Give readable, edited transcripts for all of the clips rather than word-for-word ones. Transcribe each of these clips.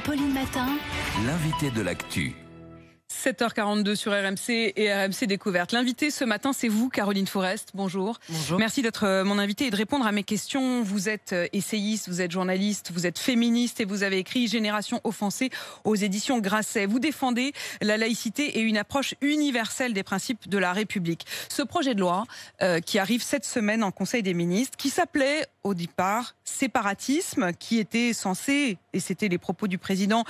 Pauline Matin. L'invité de l'actu. 7h42 sur RMC et RMC Découverte. L'invité ce matin, c'est vous, Caroline Fourest. Bonjour. Bonjour. Merci d'être mon invité et de répondre à mes questions. Vous êtes essayiste, vous êtes journaliste, vous êtes féministe et vous avez écrit Génération offensée aux éditions Grasset. Vous défendez la laïcité et une approche universelle des principes de la République. Ce projet de loi qui arrive cette semaine en Conseil des ministres, qui s'appelait au départ séparatisme, qui était censé, et c'était les propos du président,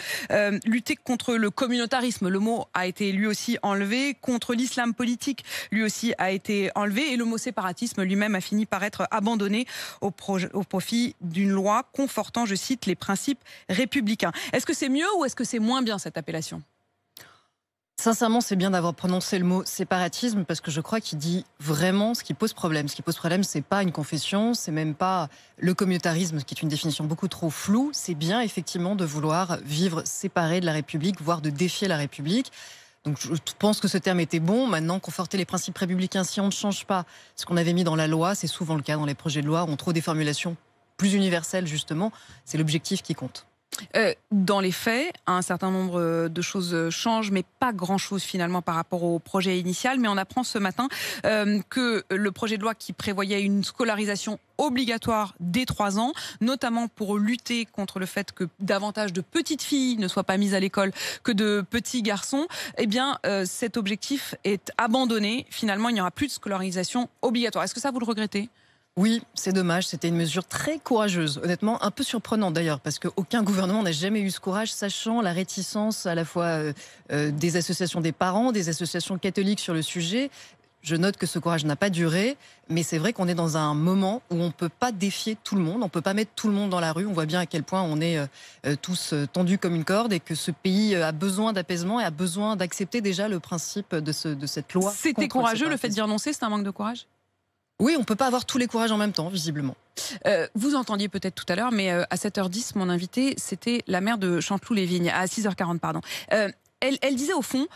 lutter contre le communautarisme. Le mot a été lui aussi enlevé, contre l'islam politique lui aussi a été enlevé, et le mot séparatisme lui-même a fini par être abandonné au profit d'une loi confortant, je cite, les principes républicains. Est-ce que c'est mieux ou est-ce que c'est moins bien cette appellation ? Sincèrement, c'est bien d'avoir prononcé le mot séparatisme parce que je crois qu'il dit vraiment ce qui pose problème. Ce qui pose problème, c'est pas une confession, c'est même pas le communautarisme, qui est une définition beaucoup trop floue. C'est bien effectivement de vouloir vivre séparé de la République, voire de défier la République. Donc je pense que ce terme était bon. Maintenant, conforter les principes républicains, si on ne change pas ce qu'on avait mis dans la loi, c'est souvent le cas dans les projets de loi, ont trop des formulations plus universelles justement. C'est l'objectif qui compte. Dans les faits, un certain nombre de choses changent, mais pas grand-chose finalement par rapport au projet initial. Mais on apprend ce matin que le projet de loi qui prévoyait une scolarisation obligatoire dès 3 ans, notamment pour lutter contre le fait que davantage de petites filles ne soient pas mises à l'école que de petits garçons, eh bien cet objectif est abandonné. Finalement, il n'y aura plus de scolarisation obligatoire. Est-ce que ça, vous le regrettez ? Oui, c'est dommage. C'était une mesure très courageuse. Honnêtement, un peu surprenante d'ailleurs, parce qu'aucun gouvernement n'a jamais eu ce courage, sachant la réticence à la fois des associations des parents, des associations catholiques sur le sujet. Je note que ce courage n'a pas duré, mais c'est vrai qu'on est dans un moment où on ne peut pas défier tout le monde, on ne peut pas mettre tout le monde dans la rue. On voit bien à quel point on est tous tendus comme une corde et que ce pays a besoin d'apaisement et a besoin d'accepter déjà le principe de cette loi. C'était courageux, le fait d'y renoncer, c'est un manque de courage ? Oui, on ne peut pas avoir tous les courages en même temps, visiblement. Vous entendiez peut-être tout à l'heure, mais à 7h10, mon invité, c'était la maire de Chanteloup-les-Vignes, à 6h40, pardon. Elle disait au fond,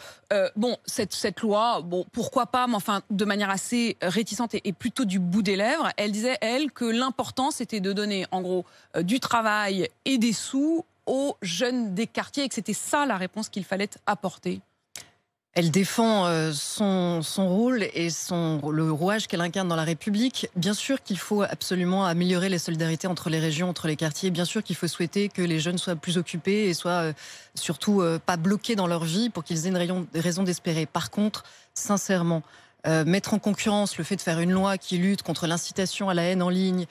cette loi, pourquoi pas, mais enfin de manière assez réticente et plutôt du bout des lèvres. Elle disait, elle, que l'important c'était de donner en gros du travail et des sous aux jeunes des quartiers et que c'était ça la réponse qu'il fallait apporter. Elle défend son rôle et le rouage qu'elle incarne dans la République. Bien sûr qu'il faut absolument améliorer les solidarités entre les régions, entre les quartiers. Bien sûr qu'il faut souhaiter que les jeunes soient plus occupés et soient surtout pas bloqués dans leur vie pour qu'ils aient une raison d'espérer. Par contre, sincèrement, mettre en concurrence le fait de faire une loi qui lutte contre l'incitation à la haine en ligne,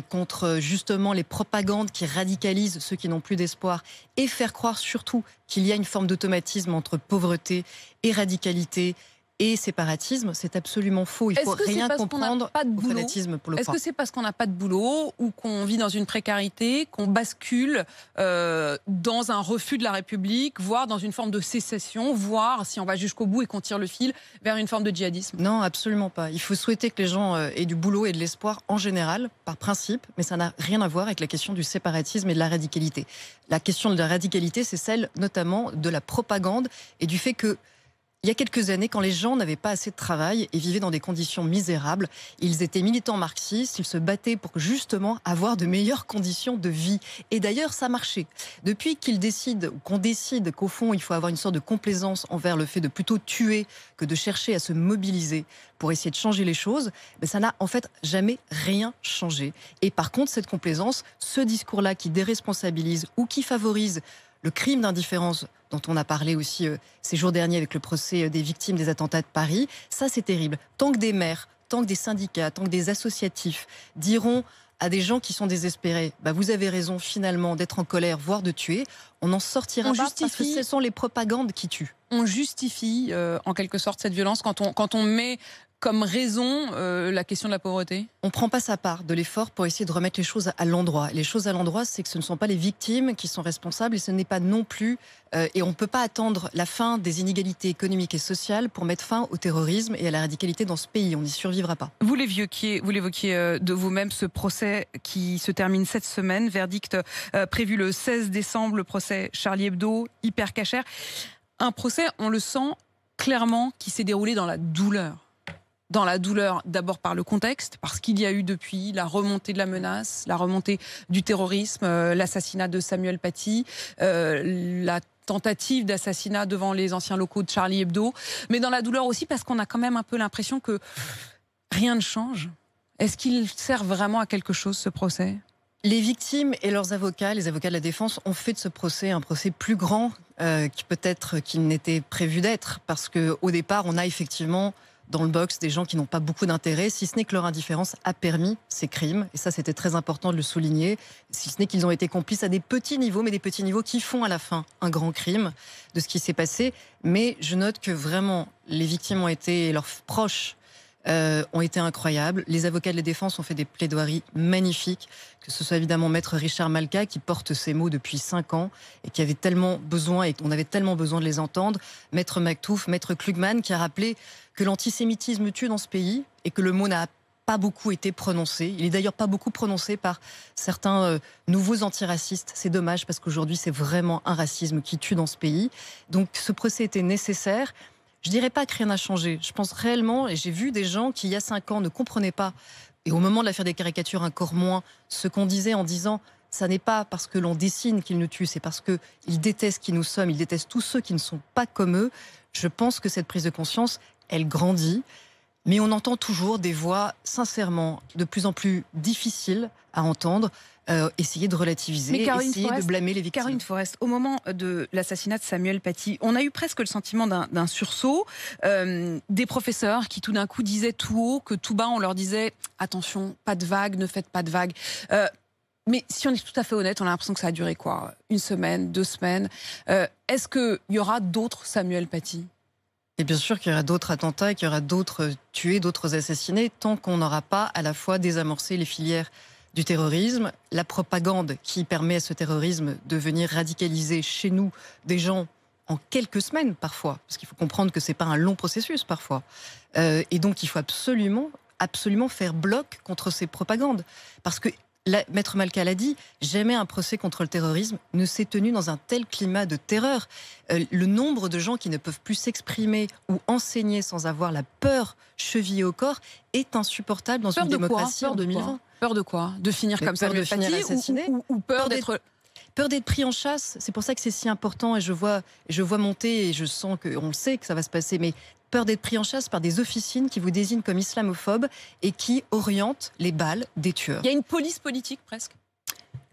contre justement les propagandes qui radicalisent ceux qui n'ont plus d'espoir, et faire croire surtout qu'il y a une forme d'automatisme entre pauvreté et radicalité et séparatisme, c'est absolument faux. Il faut rien comprendre au fanatisme pour le croire. Est-ce que c'est parce qu'on n'a pas de boulot ou qu'on vit dans une précarité, qu'on bascule dans un refus de la République, voire dans une forme de sécession, voire, si on va jusqu'au bout et qu'on tire le fil, vers une forme de djihadisme ? Non, absolument pas. Il faut souhaiter que les gens aient du boulot et de l'espoir en général, par principe, mais ça n'a rien à voir avec la question du séparatisme et de la radicalité. La question de la radicalité, c'est celle notamment de la propagande et du fait que il y a quelques années, quand les gens n'avaient pas assez de travail et vivaient dans des conditions misérables, ils étaient militants marxistes, ils se battaient pour justement avoir de meilleures conditions de vie. Et d'ailleurs, ça marchait. Depuis qu'on décide qu'au fond, il faut avoir une sorte de complaisance envers le fait de plutôt tuer que de chercher à se mobiliser pour essayer de changer les choses, mais ça n'a en fait jamais rien changé. Et par contre, cette complaisance, ce discours-là qui déresponsabilise ou qui favorise le crime d'indifférence dont on a parlé aussi ces jours derniers avec le procès des victimes des attentats de Paris, ça c'est terrible. Tant que des maires, tant que des syndicats, tant que des associatifs diront à des gens qui sont désespérés, vous avez raison finalement d'être en colère, voire de tuer, on n'en sortira pas parce que ce sont les propagandes qui tuent. On justifie en quelque sorte cette violence quand on met comme raison la question de la pauvreté ? On ne prend pas sa part de l'effort pour essayer de remettre les choses à l'endroit. Les choses à l'endroit, c'est que ce ne sont pas les victimes qui sont responsables et ce n'est pas non plus... et on ne peut pas attendre la fin des inégalités économiques et sociales pour mettre fin au terrorisme et à la radicalité dans ce pays. On n'y survivra pas. Vous l'évoquiez de vous-même, ce procès qui se termine cette semaine. Verdict prévu le 16 décembre, le procès Charlie Hebdo, Hyper Cacher. Un procès, on le sent clairement, qui s'est déroulé dans la douleur. dans la douleur, d'abord par le contexte, parce qu'il y a eu depuis la remontée de la menace, la remontée du terrorisme, l'assassinat de Samuel Paty, la tentative d'assassinat devant les anciens locaux de Charlie Hebdo, mais dans la douleur aussi parce qu'on a quand même un peu l'impression que rien ne change. Est-ce qu'il sert vraiment à quelque chose, ce procès ? Les victimes et leurs avocats, les avocats de la défense, ont fait de ce procès un procès plus grand qu'il n'était prévu d'être. Parce qu'au départ, on a effectivement dans le box des gens qui n'ont pas beaucoup d'intérêt, si ce n'est que leur indifférence a permis ces crimes. Et ça, c'était très important de le souligner. Si ce n'est qu'ils ont été complices à des petits niveaux, mais des petits niveaux qui font à la fin un grand crime de ce qui s'est passé. Mais je note que vraiment, les victimes ont été, et leurs proches, ont été incroyables. Les avocats de la défense ont fait des plaidoiries magnifiques, que ce soit évidemment Maître Richard Malka qui porte ces mots depuis 5 ans et qui avait tellement besoin, et on avait tellement besoin de les entendre, Maître Maktouf, Maître Klugman qui a rappelé que l'antisémitisme tue dans ce pays et que le mot n'a pas beaucoup été prononcé. Il est d'ailleurs pas beaucoup prononcé par certains nouveaux antiracistes. C'est dommage parce qu'aujourd'hui c'est vraiment un racisme qui tue dans ce pays. Donc ce procès était nécessaire. Je dirais pas que rien n'a changé. Je pense réellement, et j'ai vu des gens qui, il y a 5 ans, ne comprenaient pas, et au moment de l'affaire des caricatures encore moins, ce qu'on disait en disant « ça n'est pas parce que l'on dessine qu'ils nous tuent, c'est parce qu'ils détestent qui nous sommes, ils détestent tous ceux qui ne sont pas comme eux ». Je pense que cette prise de conscience, elle grandit, mais on entend toujours des voix, sincèrement, de plus en plus difficiles à entendre, essayer de relativiser, essayer de blâmer les victimes. Caroline Forest, au moment de l'assassinat de Samuel Paty, on a eu presque le sentiment d'un sursaut. Des professeurs qui tout d'un coup disaient tout haut que tout bas on leur disait « attention, pas de vagues, ne faites pas de vagues ». Mais si on est tout à fait honnête, on a l'impression que ça a duré quoi ? 1 semaine, 2 semaines. Est-ce qu'il y aura d'autres Samuel Paty ? Et bien sûr qu'il y aura d'autres attentats et qu'il y aura d'autres tués, d'autres assassinés, tant qu'on n'aura pas à la fois désamorcé les filières du terrorisme, la propagande qui permet à ce terrorisme de venir radicaliser chez nous des gens en quelques semaines parfois, parce qu'il faut comprendre que c'est pas un long processus parfois. Et donc il faut absolument faire bloc contre ces propagandes. Parce que Maître Malka l'a dit, jamais un procès contre le terrorisme ne s'est tenu dans un tel climat de terreur. Le nombre de gens qui ne peuvent plus s'exprimer ou enseigner sans avoir la peur chevillée au corps est insupportable dans une démocratie en 2020. Peur de quoi ? De finir comme ça, ou peur d'être... Peur d'être pris en chasse. C'est pour ça que c'est si important, et je vois monter, et je sens qu'on sait que ça va se passer, mais peur d'être pris en chasse par des officines qui vous désignent comme islamophobes et qui orientent les balles des tueurs. Il y a une police politique presque.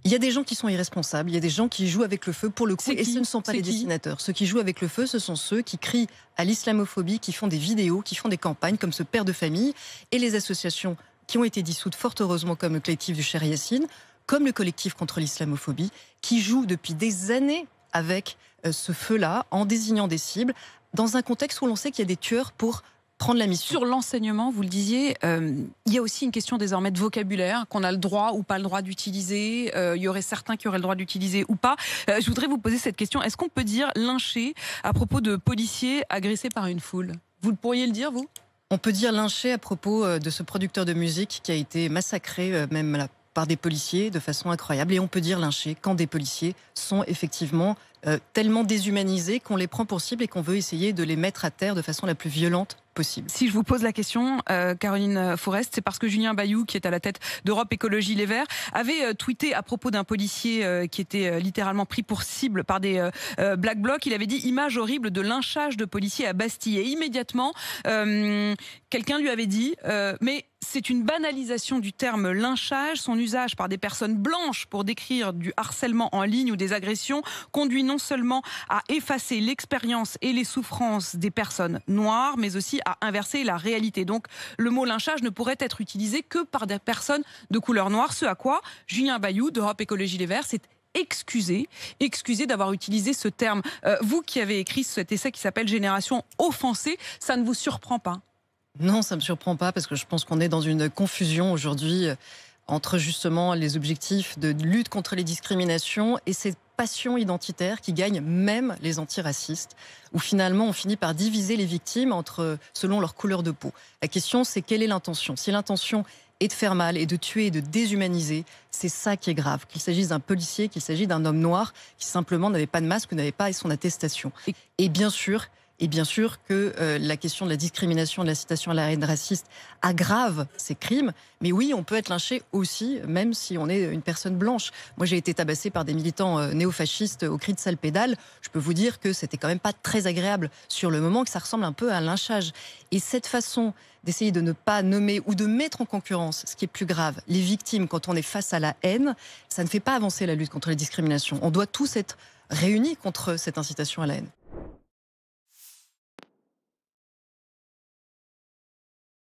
Il y a des gens qui sont irresponsables, il y a des gens qui jouent avec le feu pour le coup, et ce ne sont pas les dessinateurs. Ceux qui jouent avec le feu, ce sont ceux qui crient à l'islamophobie, qui font des vidéos, qui font des campagnes, comme ce père de famille, et les associations qui ont été dissoutes fort heureusement, comme le collectif du Cher Yassine, comme le collectif contre l'islamophobie, qui jouent depuis des années avec ce feu-là, en désignant des cibles, dans un contexte où l'on sait qu'il y a des tueurs pour prendre la mission. Sur l'enseignement, vous le disiez, il y a aussi une question désormais de vocabulaire, qu'on a le droit ou pas le droit d'utiliser. Il y aurait certains qui auraient le droit d'utiliser ou pas. Je voudrais vous poser cette question. Est-ce qu'on peut dire lyncher à propos de policiers agressés par une foule ? Vous pourriez le dire, vous ? On peut dire lyncher à propos de ce producteur de musique qui a été massacré, même là, par des policiers de façon incroyable. Et on peut dire lyncher quand des policiers sont effectivement tellement déshumanisés qu'on les prend pour cible et qu'on veut essayer de les mettre à terre de façon la plus violente possible. Si je vous pose la question, Caroline Forest, c'est parce que Julien Bayou, qui est à la tête d'Europe Écologie Les Verts, avait tweeté à propos d'un policier qui était littéralement pris pour cible par des Black Blocs. Il avait dit « image horrible de lynchage de policiers à Bastille ». Et immédiatement, quelqu'un lui avait dit « mais c'est une banalisation du terme lynchage. Son usage par des personnes blanches pour décrire du harcèlement en ligne ou des agressions conduit non seulement à effacer l'expérience et les souffrances des personnes noires, mais aussi à inverser la réalité. Donc le mot lynchage ne pourrait être utilisé que par des personnes de couleur noire, ce à quoi Julien Bayou d'Europe Écologie Les Verts s'est excusé d'avoir utilisé ce terme. Vous qui avez écrit cet essai qui s'appelle Génération offensée, ça ne vous surprend pas ? Non, ça ne me surprend pas parce que je pense qu'on est dans une confusion aujourd'hui entre justement les objectifs de lutte contre les discriminations et cette passion identitaire qui gagne même les antiracistes, où finalement on finit par diviser les victimes selon leur couleur de peau. La question, c'est quelle est l'intention ? Si l'intention est de faire mal et de tuer et de déshumaniser, c'est ça qui est grave. Qu'il s'agisse d'un policier, qu'il s'agisse d'un homme noir qui simplement n'avait pas de masque ou n'avait pas son attestation. Et bien sûr, Et bien sûr que la question de la discrimination, de l'incitation à la haine raciste aggrave ces crimes. Mais oui, on peut être lynché aussi, même si on est une personne blanche. Moi, j'ai été tabassée par des militants néofascistes au cri de salpédale. Je peux vous dire que c'était quand même pas très agréable sur le moment, que ça ressemble un peu à un lynchage. Et cette façon d'essayer de ne pas nommer ou de mettre en concurrence, ce qui est plus grave, les victimes quand on est face à la haine, ça ne fait pas avancer la lutte contre la discrimination. On doit tous être réunis contre cette incitation à la haine.